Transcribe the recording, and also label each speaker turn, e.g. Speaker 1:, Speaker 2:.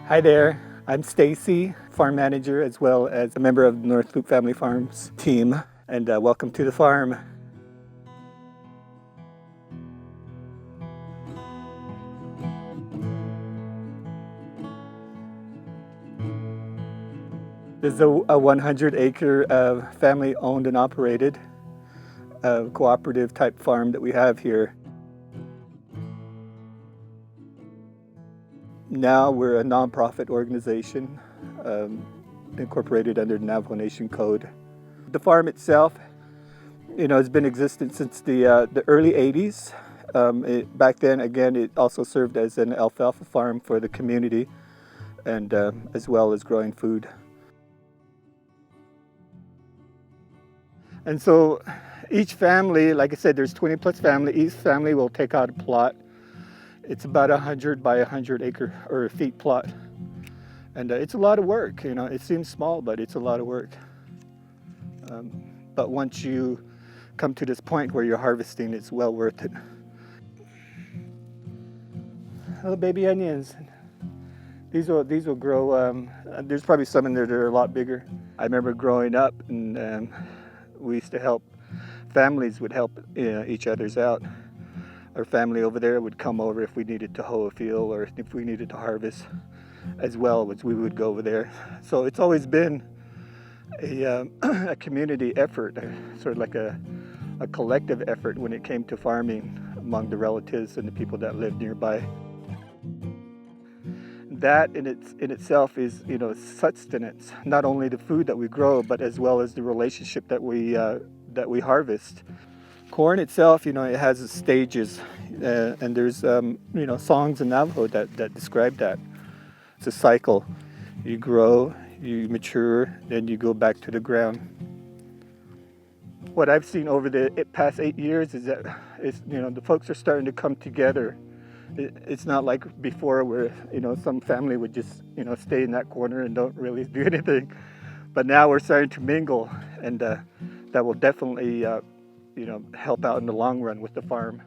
Speaker 1: Hi there, I'm Stacey, farm manager as well as a member of the North Leupp Family Farms team, and welcome to the farm. This is a 100-acre family owned and operated cooperative type farm that we have here. Now we're a nonprofit organization incorporated under the Navajo Nation Code. The farm itself, has been existent since the early 80s. Back then, again, it also served as an alfalfa farm for the community and as well as growing food. And so each family, like I said, there's 20 plus family. Each family will take out a plot. It's about 100 by 100 acre or feet plot. And it's a lot of work, it seems small, but it's a lot of work. But once you come to this point where you're harvesting, it's well worth it. Little baby onions. These will grow. There's probably some in there that are a lot bigger. I remember growing up, and we used to help. Families would help each other's out. Our family over there would come over if we needed to hoe a field or if we needed to harvest, as well as we would go over there. So it's always been a community effort, sort of like a collective effort when it came to farming among the relatives and the people that lived nearby. That in itself is, sustenance, not only the food that we grow, but as well as the relationship that we harvest. Corn itself, it has stages, and there's, songs in Navajo that describe that. It's a cycle. You grow, you mature, then you go back to the ground. What I've seen over the past 8 years is that the folks are starting to come together. It's not like before where, some family would just, stay in that corner and don't really do anything. But now we're starting to mingle, and that will definitely, help out in the long run with the farm.